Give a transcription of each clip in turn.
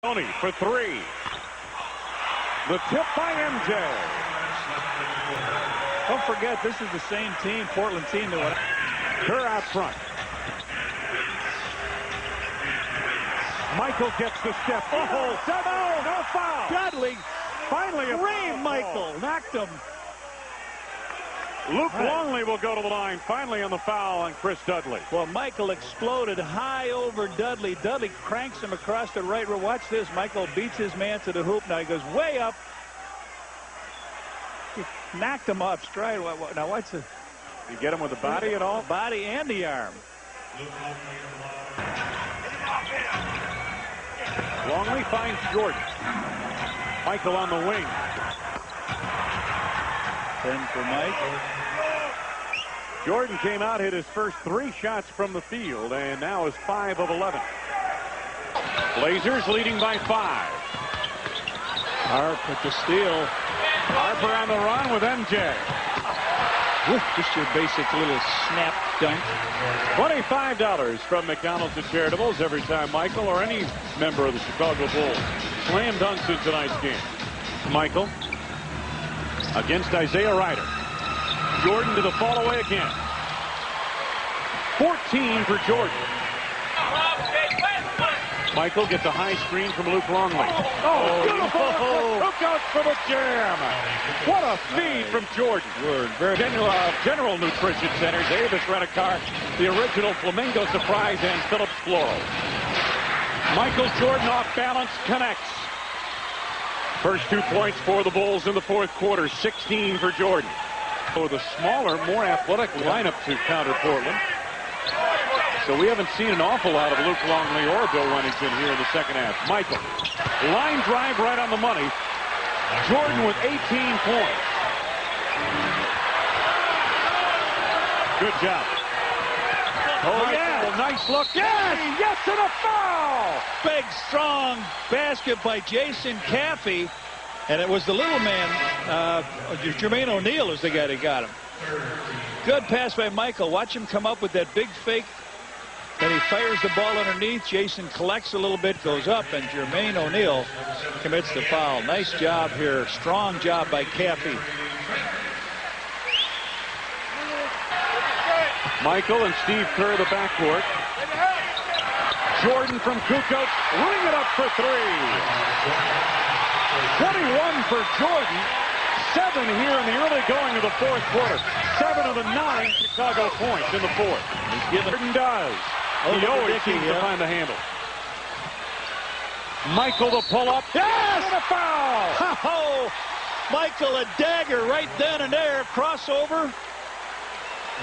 Tony for three. The tip by MJ. Don't forget, this is the same team, Portland team that went. Kerr out front. Michael gets the step. Oh, no foul. Dudley Finally, Green Michael knocked him. Luke Longley will go to the line finally on the foul on Chris Dudley. Well, Michael exploded high over Dudley. Dudley cranks him across the right row. Watch this. Michael beats his man to the hoop. Now he goes way up. He knocked him off stride. Now what's it? You get him with the body at all? Body and the arm. Longley finds Jordan. Michael on the wing. 10 for Mike. Jordan came out, hit his first 3 shots from the field, and now is 5 of 11. Blazers leading by 5. Harp with the steal. Harper on the run with MJ. Just your basic little snap dunk. $25 from McDonald's and Charitables every time Michael or any member of the Chicago Bulls slam dunks in tonight's game. Michael against Isaiah Ryder. Jordan to the fall away again. 14 for Jordan. Michael gets a high screen from Luke Longley. Oh, beautiful! Hook out for the jam. What a feed from Jordan. Very General Nutrition Center, Davis Rent-A-Car, the original Flamingo Surprise, and Phillips Floral. Michael Jordan off balance, connects. First 2 points for the Bulls in the fourth quarter, 16 for Jordan. So the smaller, more athletic lineup to counter Portland. So we haven't seen an awful lot of Luke Longley or Bill Wennington here in the second half. Michael, line drive right on the money. Jordan with 18 points. Good job. Oh, yeah. Nice look. Yes! Yes, and a foul! Big, strong basket by Jason Caffey. And it was the little man, Jermaine O'Neal is the guy that got him. Good pass by Michael. Watch him come up with that big fake. Then he fires the ball underneath. Jason collects a little bit, goes up, and Jermaine O'Neal commits the foul. Nice job here. Strong job by Caffey. Michael and Steve Kerr, the backcourt. Jordan from Kukoc, ring it up for 3. 21 for Jordan. 7 here in the early going of the fourth quarter. 7 of the 9 Chicago points in the fourth. Jordan does. He always seems to find the handle. Michael the pull-up. Yes! And a foul! Oh, Michael a dagger right then and there. Crossover.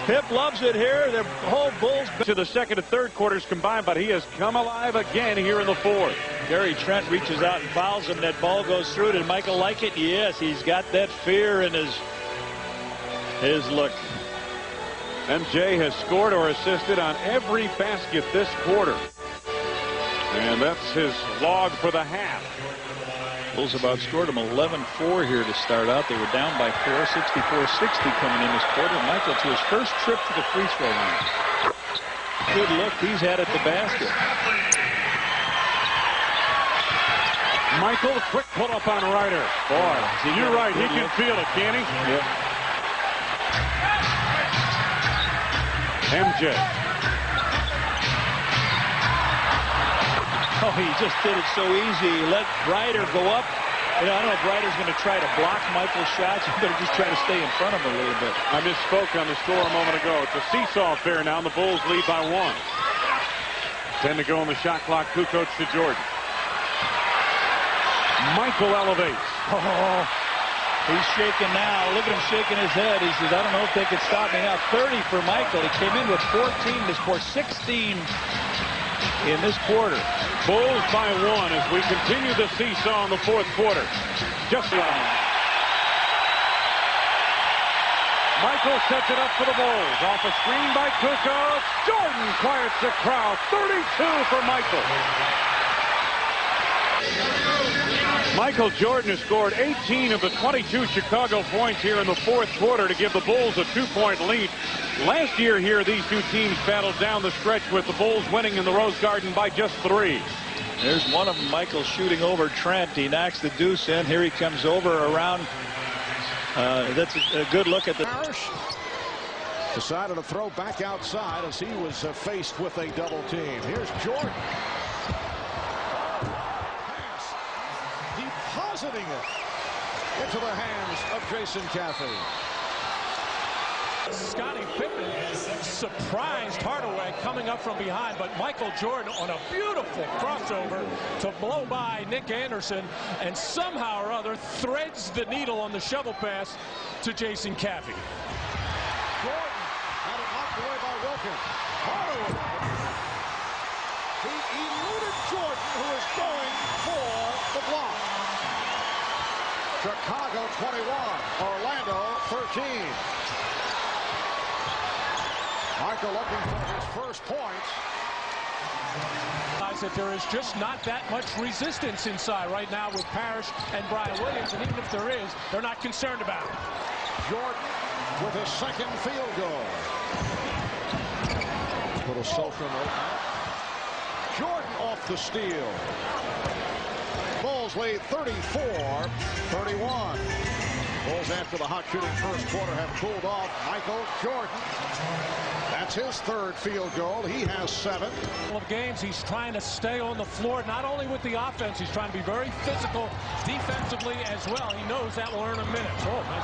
Pip loves it here. The whole Bulls to the second and third quarters combined, but he has come alive again here in the fourth. Gary Trent reaches out and fouls him. That ball goes through. Did Michael like it? Yes, he's got that fear in his look. MJ has scored or assisted on every basket this quarter. And that's his log for the half. Bulls about scored him 11-4 here to start out. They were down by 4, 64-60 coming in this quarter. Michael to his first trip to the free throw line. Good look he's had at the basket. Michael, quick pull up on Ryder. Boy, you're right. He can feel it, can he? Yep. MJ. Oh, he just did it so easy. He let Ryder go up. I don't know if Ryder's going to try to block Michael's shots. He's going to just try to stay in front of him a little bit. I misspoke on the score a moment ago. It's a seesaw affair now, and the Bulls lead by 1. 10 to go on the shot clock. Kukoc to Jordan. Michael elevates. Oh, he's shaking now. Look at him shaking his head. He says, I don't know if they can stop me now. 30 for Michael. He came in with 14 this quarter, 16 in this quarter. Bulls by 1 as we continue the seesaw in the fourth quarter. Just Michael sets it up for the Bulls. Off a screen by Kukoc. Jordan quiets the crowd. 32 for Michael. Michael Jordan has scored 18 of the 22 Chicago points here in the fourth quarter to give the Bulls a 2-point lead. Last year here, these two teams battled down the stretch with the Bulls winning in the Rose Garden by just 3. There's one of them, Michael, shooting over Trent. He knocks the deuce in. Here he comes over around. That's a good look at the. Parrish decided to throw back outside as he was faced with a double team. Here's Jordan. Pass. Depositing it into the hands of Jason Caffey. Scottie Pippen surprised Hardaway coming up from behind, but Michael Jordan on a beautiful crossover to blow by Nick Anderson and somehow or other threads the needle on the shovel pass to Jason Caffey. Jordan had it knocked away by Wilkins. Hardaway. He eluded Jordan, who is going for the block. Chicago 21, Orlando 13. Michael looking for his first points. That there is just not that much resistance inside right now with Parrish and Brian Williams, and even if there is, they're not concerned about it. Jordan with his second field goal. Little social note. Jordan off the steal. Bulls lead 34-31. Bulls, after the hot shooting first quarter, have cooled off. Michael Jordan. That's his third field goal. He has 7. Of games, he's trying to stay on the floor, not only with the offense, he's trying to be very physical defensively as well. He knows that will earn him minutes. Oh, nice.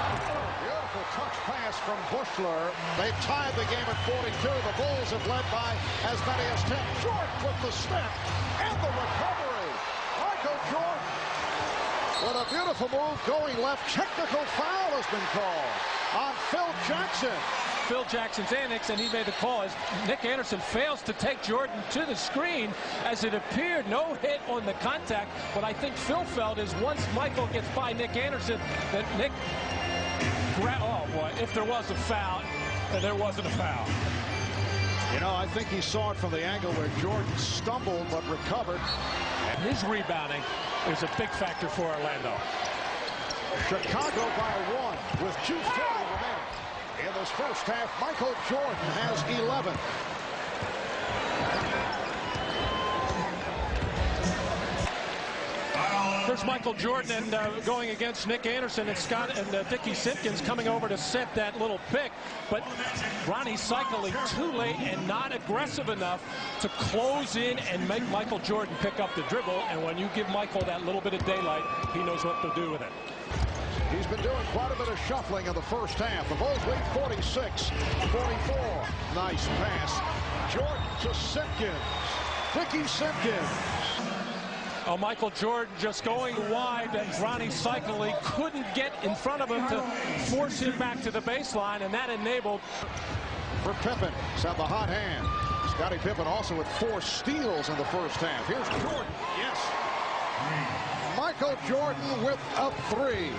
Beautiful touch pass from Bushler. They've tied the game at 42. The Bulls have led by as many as 10. Jordan with the step and the recovery. Michael Jordan with a beautiful move going left. Technical foul has been called on Phil Jackson. Phil Jackson's annex, and he made the call as Nick Anderson fails to take Jordan to the screen. As it appeared, no hit on the contact, but I think Phil felt is once Michael gets by Nick Anderson that Nick oh boy, if there was a foul, there wasn't a foul. You know, I think he saw it from the angle where Jordan stumbled but recovered. And his rebounding is a big factor for Orlando. Chicago by 1 with 2:40 remaining. In this first half, Michael Jordan has 11. There's Michael Jordan and going against Nick Anderson and Scott and Dickie Simpkins coming over to set that little pick, but Ronnie cycling too late and not aggressive enough to close in and make Michael Jordan pick up the dribble. And when you give Michael that little bit of daylight, he knows what to do with it. He's been doing quite a bit of shuffling in the first half. The Bulls lead 46-44. Nice pass. Jordan to Simpkins. Dickie Simpkins. Oh, Michael Jordan just going wide, and Ronnie Cycli couldn't get in front of him to force him back to the baseline, and that enabled. For Pippen, he's had the hot hand. Scottie Pippen also with 4 steals in the first half. Here's Jordan. Yes. Michael Jordan with a 3.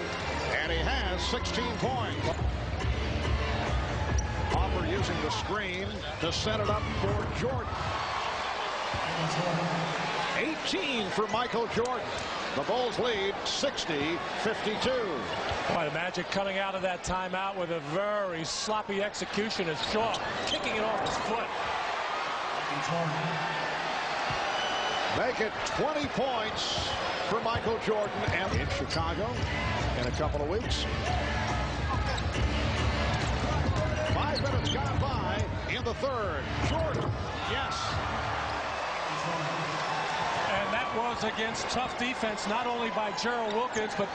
And he has 16 points. Hopper using the screen to set it up for Jordan. 18 for Michael Jordan. The Bulls lead 60-52. By the Magic coming out of that timeout with a very sloppy execution as Shaw kicking it off his foot. Make it 20 points for Michael Jordan and in Chicago in a couple of weeks. 5 minutes gone by in the third. Jordan, yes. And that was against tough defense, not only by Gerald Wilkins, but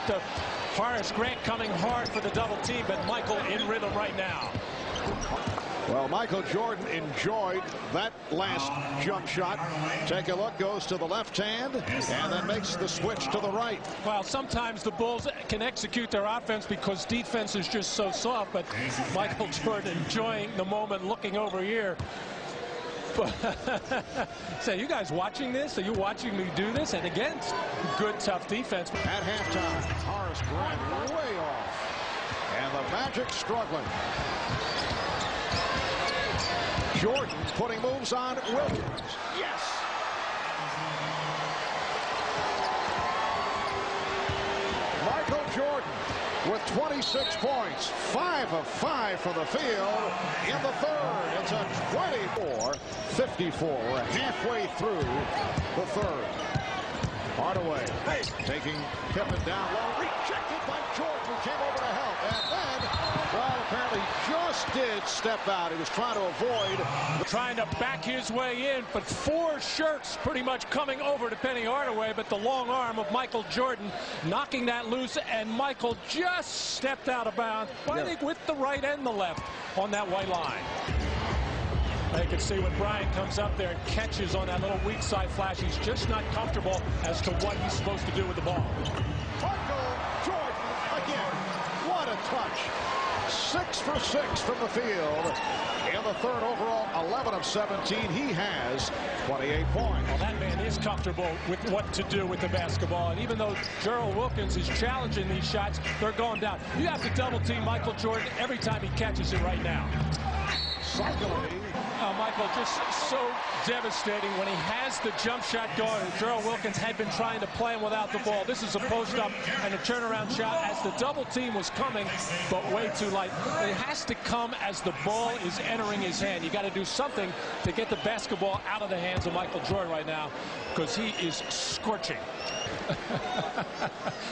Horace Grant coming hard for the double team, but Michael in rhythm right now. Well, Michael Jordan enjoyed that last jump shot. Take a look, goes to the left hand, and then makes the switch to the right. Well, sometimes the Bulls can execute their offense because defense is just so soft, but Michael Jordan enjoying the moment, looking over here. Say, you guys watching this? Are you watching me do this? And again, good, tough defense. At halftime, Horace Grant way off. And the Magic struggling. Jordan putting moves on Wilkins. Yes. Michael Jordan with 26 points. 5 of 5 from the field in the third. It's a 24-54. We're halfway through the third. Hardaway taking Pippen down low. Rejected by Jordan, who came over to help. And then, well, apparently just did step out. He was trying to avoid. Trying to back his way in, but 4 shirts pretty much coming over to Penny Hardaway, but the long arm of Michael Jordan knocking that loose, and Michael just stepped out of bounds, I think with the right and the left on that white line. They can see when Bryant comes up there and catches on that little weak side flash. He's just not comfortable as to what he's supposed to do with the ball. Michael Jordan again. What a touch. 6 for 6 from the field. In the third overall, 11 of 17. He has 28 points. Well, that man is comfortable with what to do with the basketball. And even though Gerald Wilkins is challenging these shots, they're going down. You have to double team Michael Jordan every time he catches it right now. Michael, just so devastating when he has the jump shot going. Gerald Wilkins had been trying to play him without the ball. This is a post-up and a turnaround shot as the double team was coming, but way too light. It has to come as the ball is entering his hand. You got to do something to get the basketball out of the hands of Michael Jordan right now, because he is scorching.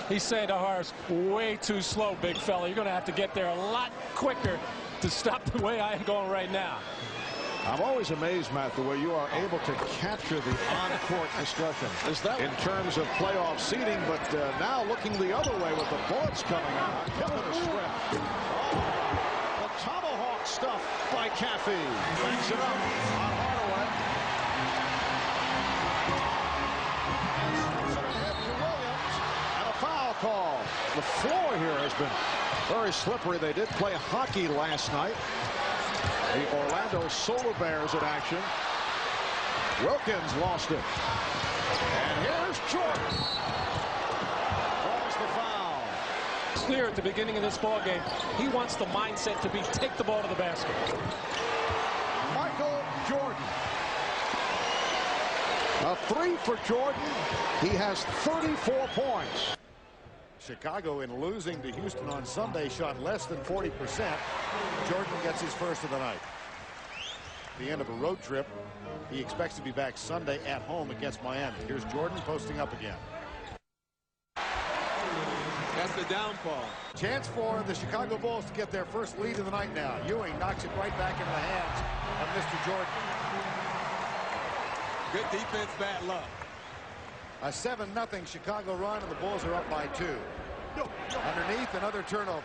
He's saying to Horace, way too slow, big fella. You're going to have to get there a lot quicker to stop the way I am going right now. I'm always amazed, Matt, the way you are able to capture the on-court discussion. Is that in terms of playoff seeding, but now looking the other way with the bullets coming out. Pippen is swift. The tomahawk stuff by Caffey. Brings it up on Hardaway. Head to Williams, and a foul call. The floor here has been very slippery. They did play hockey last night. The Orlando Solar Bears in action. Wilkins lost it. And here's Jordan. Calls the foul. Clear at the beginning of this ball game. He wants the mindset to be take the ball to the basket. Michael Jordan. A 3 for Jordan. He has 34 points. Chicago, in losing to Houston on Sunday, shot less than 40%. Jordan gets his first of the night. At the end of a road trip, he expects to be back Sunday at home against Miami. Here's Jordan posting up again. That's the downfall. Chance for the Chicago Bulls to get their first lead of the night now. Ewing knocks it right back into the hands of Mr. Jordan. Good defense, bad luck. A 7-0 Chicago run, and the Bulls are up by 2. Underneath, another turnover.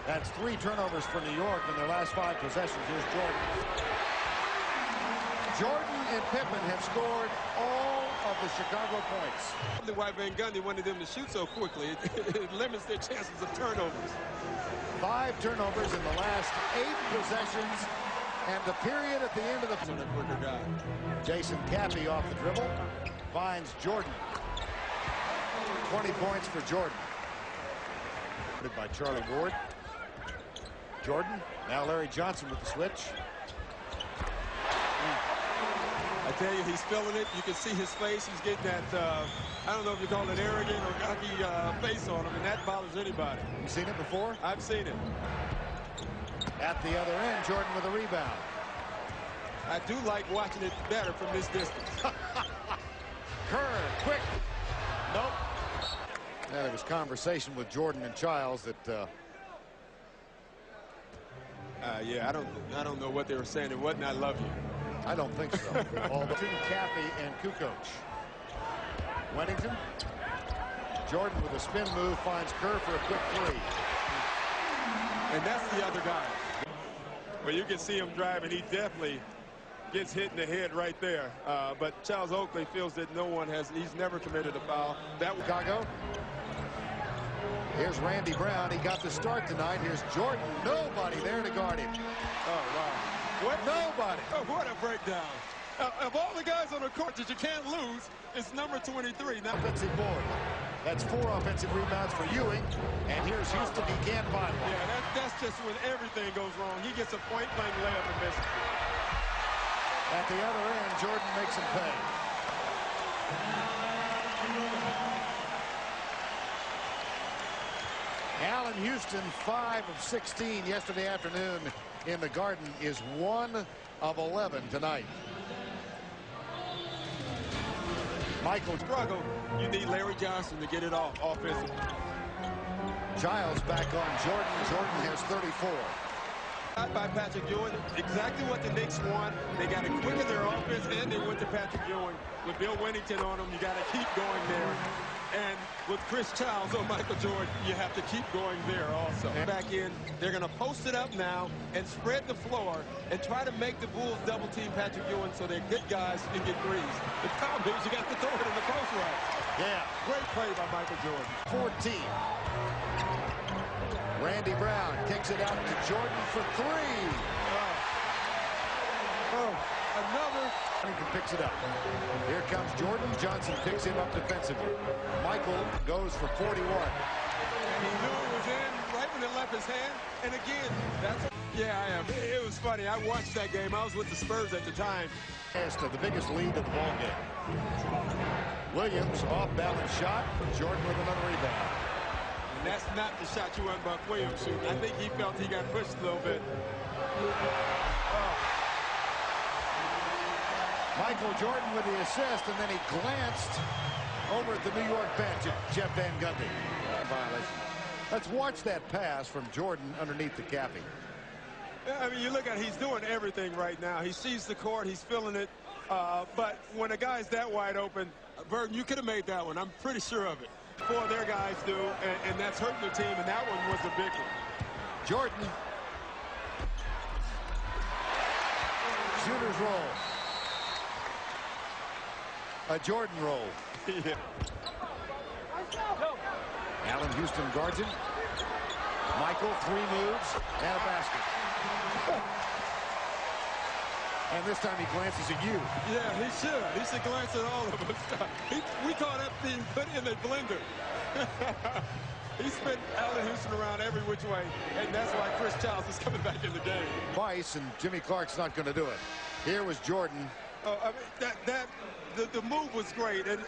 That's 3 turnovers for New York in their last 5 possessions. Here's Jordan. Jordan and Pippen have scored all of the Chicago points. Probably why Van Gundy wanted them to shoot so quickly. It limits their chances of turnovers. 5 turnovers in the last 8 possessions, and the period at the end of the... A quicker guy. Jason Caffey off the dribble. Finds Jordan. 20 points for Jordan. By Charlie Ward. Jordan. Now Larry Johnson with the switch. I tell you, he's feeling it. You can see his face. He's getting that, I don't know if you call it arrogant or cocky face on him, and that bothers anybody. You seen it before? I've seen it. At the other end, Jordan with a rebound. I do like watching it better from this distance. Kerr, quick. Nope. Yeah, there was conversation with Jordan and Childs that. Yeah, I don't know what they were saying. It wasn't "I love you." I don't think so. All between Caffey and Kukoc. Wennington. Jordan with a spin move finds Kerr for a quick 3. And that's the other guy. Well, you can see him driving. He definitely gets hit in the head right there. But Charles Oakley feels that he's never committed a foul. That Chicago. Here's Randy Brown. He got the start tonight. Here's Jordan. Nobody there to guard him. Oh, wow. What? Nobody. Oh, what a breakdown. Of all the guys on the court that you can't lose, it's number 23. Now, offensive board. That's 4 offensive rebounds for Ewing. And here's Houston. He can't find one. Yeah, that's just when everything goes wrong. He gets a point-blank layup and misses. At the other end, Jordan makes him pay. Allen Houston, 5 of 16 yesterday afternoon in the Garden, is 1 of 11 tonight. Michael struggle. You need Larry Johnson to get it off offensively. Giles back on Jordan. Jordan has 34. By Patrick Ewing, exactly what the Knicks want. They got to quicken their offense, and they went to Patrick Ewing. With Bill Wennington on them, you got to keep going there. And with Chris Childs on Michael Jordan, you have to keep going there also. Back in, they're going to post it up now and spread the floor and try to make the Bulls double-team Patrick Ewing so they're good guys and get threes. The problem is you got to throw it in the post right. Yeah. Great play by Michael Jordan. 14. Randy Brown kicks it out to Jordan for 3. Another. He picks it up. Here comes Jordan. Johnson picks him up defensively. Michael goes for 41. And he knew it was in right when it left his hand. And again, that's... Yeah, I am. It was funny. I watched that game. I was with the Spurs at the time. The biggest lead of the ball game. Williams, off-balance shot. Jordan with another rebound. And that's not the shot you want Buck Williams shooting. I think he felt he got pushed a little bit. Michael Jordan with the assist, and then he glanced over at the New York bench at Jeff Van Gundy. Violation. Let's watch that pass from Jordan underneath the capping. I mean, you look at it, he's doing everything right now. He sees the court, he's feeling it. But when a guy's that wide open, Burton, you could have made that one. I'm pretty sure of it. 4 of their guys do, and that's hurting the team, and that one was a big one. Jordan. Shooter's roll. A Jordan roll. Yeah. Allen Houston guards him. Michael, 3 moves and a basket. And this time he glances at you. Yeah, he should. He should glance at all of us. We call that being put in a blender. He spent Allen Houston around every which way, and that's why Chris Childs is coming back in the game. Vice, and Jimmy Clark's not going to do it. Here was Jordan. I mean, the move was great, and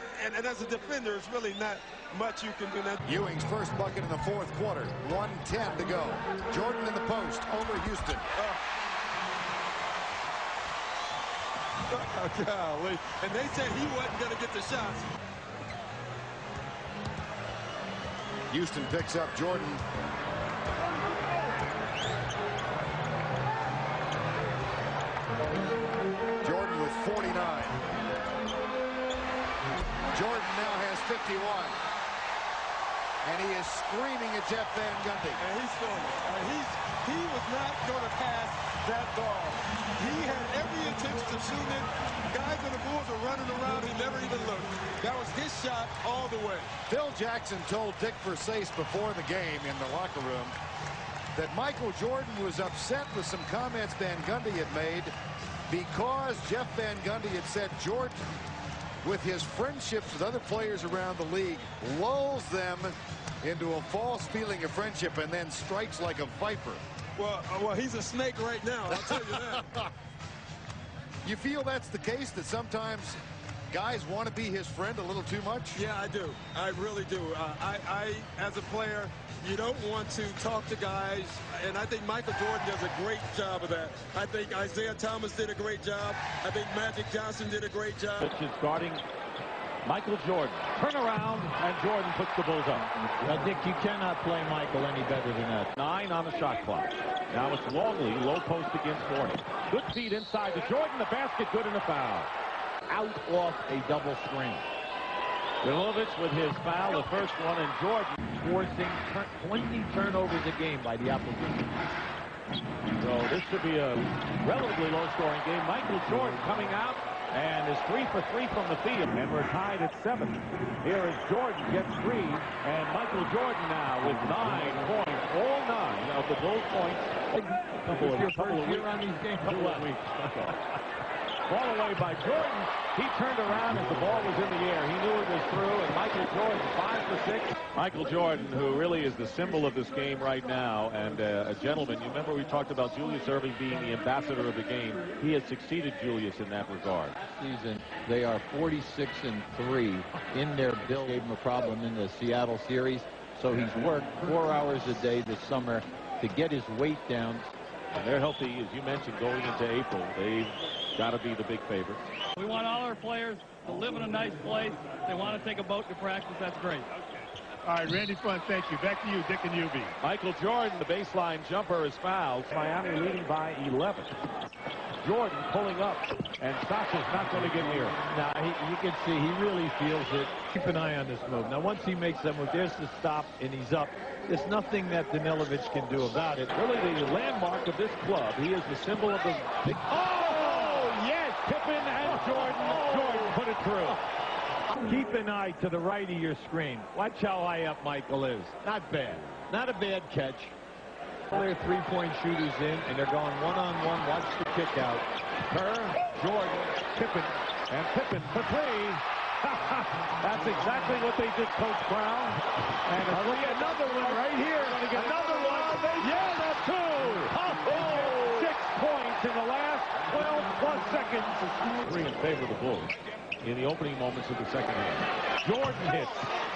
as a defender, it's really not much you can do. That Ewing's first bucket in the 4th quarter. 1:10 to go. Jordan in the post over Houston. Oh, golly. And they said he wasn't going to get the shots. Houston picks up Jordan. Jordan with 49. Jordan now has 51. And he is screaming at Jeff Van Gundy. And he's feeling it. He was not going to pass that ball. He had every intention of shooting it. Guys on the Bulls are running around. He never even looked. That was his shot all the way. Phil Jackson told Dick Versace before the game in the locker room that Michael Jordan was upset with some comments Van Gundy had made because Jeff Van Gundy had said Jordan, with his friendships with other players around the league, lulls them into a false feeling of friendship and then strikes like a viper. Well, he's a snake right now, I'll tell you that. You feel that's the case, that sometimes guys want to be his friend a little too much? Yeah, I do. I really do. I, as a player, you don't want to talk to guys, and I think Michael Jordan does a great job of that. I think Isaiah Thomas did a great job. I think Magic Johnson did a great job. Which is guarding Michael Jordan. Turn around, and Jordan puts the Bulls up. Well, Dick, you cannot play Michael any better than that. 9 on the shot clock. Now it's Longley, low post against Morning. Good feed inside to Jordan. The basket, good, and a foul. Out off a double screen. Milovic with his foul, the first one, and Jordan Forcing 20 turnovers a game by the opposition. So this should be a relatively low-scoring game. Michael Jordan coming out and is 3 for 3 from the field, and we're tied at 7. Here is Jordan, gets 3, and Michael Jordan now with 9 points, all 9 of the Bulls points. Couple of weeks. Ball away by Jordan. He turned around as the ball was in the air. He knew it was through, and Michael Jordan 5 for 6. Michael Jordan, who really is the symbol of this game right now, and a gentleman. You remember we talked about Julius Erving being the ambassador of the game. He has succeeded Julius in that regard. Season, they are 46-3 in their bill. Gave them a problem in the Seattle series. So he's worked 4 hours a day this summer to get his weight down. And they're healthy, as you mentioned, going into April. They've got to be the big favorites. We want all our players to live in a nice place. They want to take a boat to practice. That's great. All right, Randy Fun, thank you. Back to you, Dick and UB. Michael Jordan, the baseline jumper, is fouled. Miami leading by 11. Jordan pulling up, and Sasha's not going to get near. Now, you can see he really feels it. Keep an eye on this move. Now, once he makes that move, there's the stop, and he's up. There's nothing that Danilovic can do about it. Really, the landmark of this club. He is the symbol of the big... Oh, yes! Pippen and Jordan. Jordan put it through. Keep an eye to the right of your screen. Watch how high up Michael is. Not bad. Not a bad catch. They're three-point shooters in, and they're going one-on-one. Watch the kick out. Kerr, Jordan, Pippen, and Pippen for three. That's exactly what they did, Coach Brown. And look at another one right here. Get another one. Yeah, that's two. 6 points in the last 12-plus seconds. 3 in favor of the Bulls in the opening moments of the second half. Jordan hits.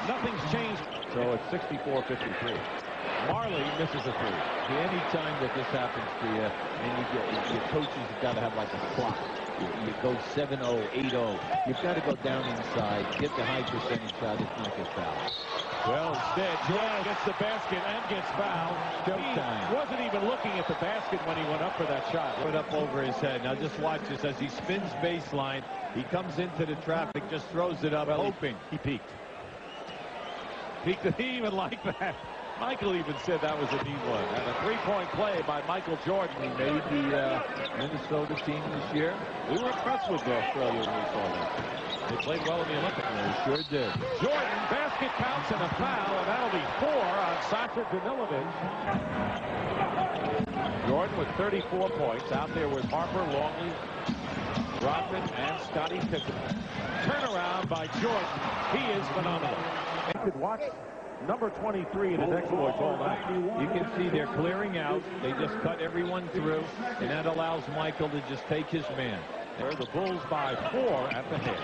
Nothing's changed. So it's 64-53. Marley misses a three. Any time that this happens to you, and your coaches have got to have like a clock. You go 7-0, 8-0. You've got to go down inside, get the high percentage shot, if not get fouled. Well, instead, Jordan gets the basket and gets fouled. He wasn't even looking at the basket when he went up for that shot. Put up over his head. Now just watch this as he spins baseline. He comes into the traffic, just throws it up, hoping. He peeked. He even liked that. Michael even said that was a neat one. And a three-point play by Michael Jordan. He made the Minnesota team this year. We were impressed with Australia when we saw that. They played well in the Olympics. They sure did. Jordan, basket counts and a foul, and that'll be 4 on Sasha Danilovic. Jordan with 34 points. Out there with Harper, Longley, Rodman, and Scottie Pippen. Turnaround by Jordan. He is phenomenal. You could watch number 23 in his exploits all night. You can see they're clearing out. They just cut everyone through, and that allows Michael to just take his man. They're the Bulls by 4 at the head.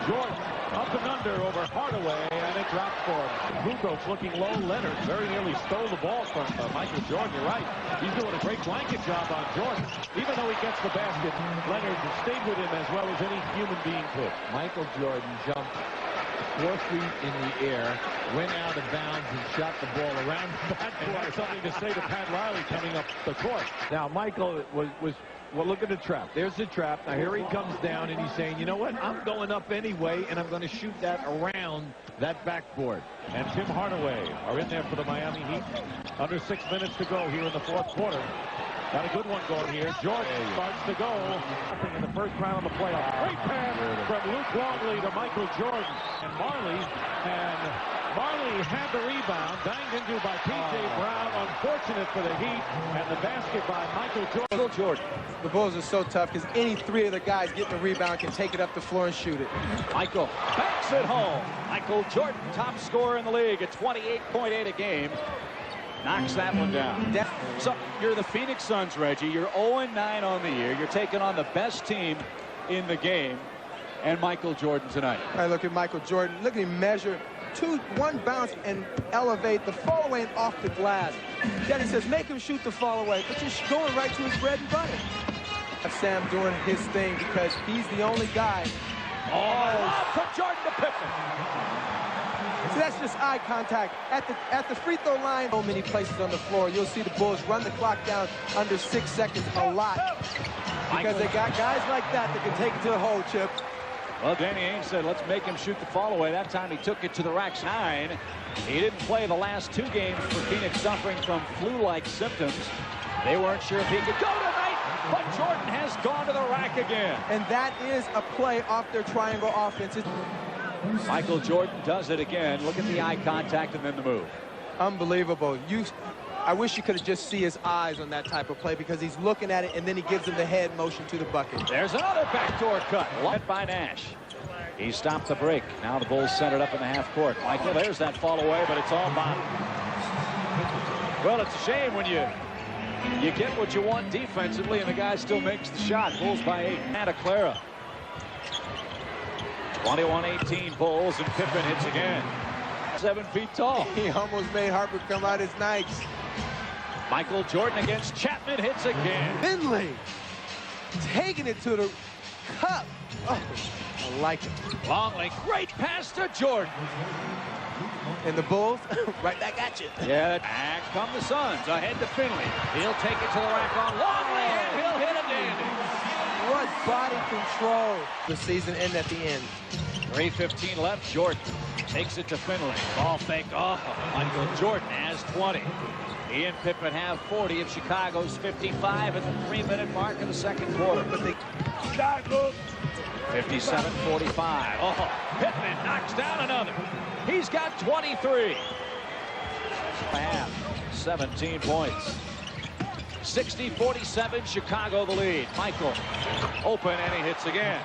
Jordan up and under over Hardaway, and it drops for him. Kukoc looking low. Leonard very nearly stole the ball from Michael Jordan. You're right. He's doing a great blanket job on Jordan. Even though he gets the basket, Leonard stayed with him as well as any human being could. Michael Jordan jumped 4 feet in the air, went out of bounds, and shot the ball around the back. And had something to say to Pat Riley coming up the court. Now, Michael was well, look at the trap. There's the trap. Now, here he comes down, and he's saying, you know what? I'm going up anyway, and I'm going to shoot that around that backboard. And Tim Hardaway are in there for the Miami Heat. Under 6 minutes to go here in the fourth quarter. Got a good one going here. Jordan starts to go. Nothing in the first round of the playoffs. Great pass from Luke Longley to Michael Jordan. And Marley had the rebound. Banged into by P.J. Brown. Unfortunate for the Heat. And the basket by Michael Jordan. The Bulls are so tough because any 3 of the guys getting the rebound can take it up the floor and shoot it. Michael backs it home. Michael Jordan, top scorer in the league at 28.8 a game. Knocks that one down. So you're the Phoenix Suns, Reggie. You're 0-9 on the year. You're taking on the best team in the game. And Michael Jordan tonight. All right, look at Michael Jordan. Look at him measure. 1 bounce and elevate the fall away and off the glass. Then he says, make him shoot the fall away, but you're going right to his bread and butter. Sam doing his thing because he's the only guy. From Jordan to Pippen. So that's just eye contact. At the free throw line, so many places on the floor, you'll see the Bulls run the clock down under 6 seconds a lot. Because they got guys like that can take it to the hole, Chip. Well, Danny Ainge said, let's make him shoot the fall away. That time he took it to the rack. 9. He didn't play the last 2 games for Phoenix, suffering from flu-like symptoms. They weren't sure if he could go tonight, but Jordan has gone to the rack again. And that is a play off their triangle offense. Michael Jordan does it again. Look at the eye contact and then the move. Unbelievable. I wish you could have just see his eyes on that type of play because he's looking at it and then he gives him the head motion to the bucket. There's another backdoor cut. Led by Nash. He stopped the break. Now the Bulls set it up in the half court. Michael, there's that fall away, but it's all bottom. Well, it's a shame when you get what you want defensively and the guy still makes the shot. Bulls by 8. Santa Clara. 21-18 Bulls, and Pippen hits again. 7 feet tall. He almost made Harper come out his nights. Michael Jordan against Chapman, hits again. Finley taking it to the cup. Oh, I like it. Longley, great pass to Jordan. And the Bulls, right back at you. Yeah, and come the Suns, ahead to Finley. He'll take it to the rack on Longley, and he'll hit a dandy. What body control. The season end at the end. 3:15 left, Jordan takes it to Finley. Ball fake, oh, Michael Jordan has 20. He and Pippen have 40 of Chicago's 55 at the 3-minute mark of the second quarter. But they 57-45. Oh, Pippen knocks down another. He's got 23. Half, 17 points. 60-47, Chicago the lead. Michael open, and he hits again.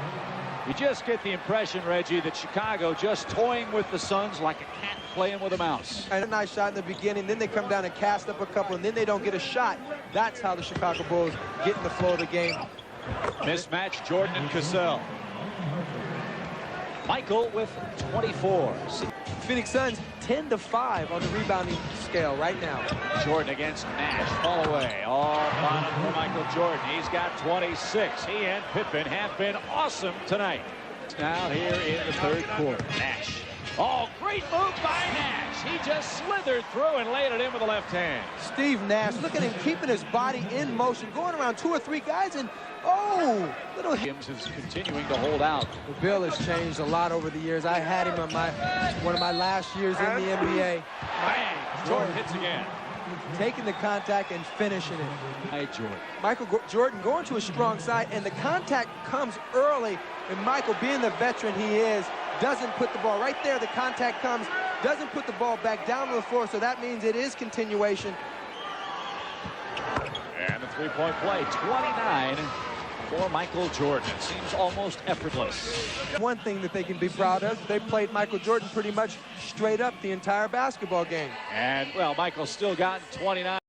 You just get the impression, Reggie, that Chicago just toying with the Suns like a cat playing with a mouse. And a nice shot in the beginning, then they come down and cast up a couple, and then they don't get a shot. That's how the Chicago Bulls get in the flow of the game. Mismatch, Jordan and Cassell. Michael with 24. Phoenix Suns 10-5 on the rebounding scale right now. Jordan against Nash. Fall away. All bottom for Michael Jordan. He's got 26. He and Pippen have been awesome tonight. Now here in the third quarter. Nash. Oh, great move by Nash. He just slithered through and laid it in with the left hand. Steve Nash, look at him keeping his body in motion, going around 2 or 3 guys, and oh, little Williams is continuing to hold out. The Bill has changed a lot over the years. I had him on one of my last years in the NBA. Bang! Jordan hits again. Taking the contact and finishing it. Hey, Jordan. Michael Jordan going to a strong side, and the contact comes early, and Michael, being the veteran he is, doesn't put the ball right there. The contact comes, doesn't put the ball back down to the floor, so that means it is continuation. And the three-point play, 29 for Michael Jordan. It seems almost effortless. One thing that they can be proud of, they played Michael Jordan pretty much straight up the entire basketball game. And, well, Michael's still got 29.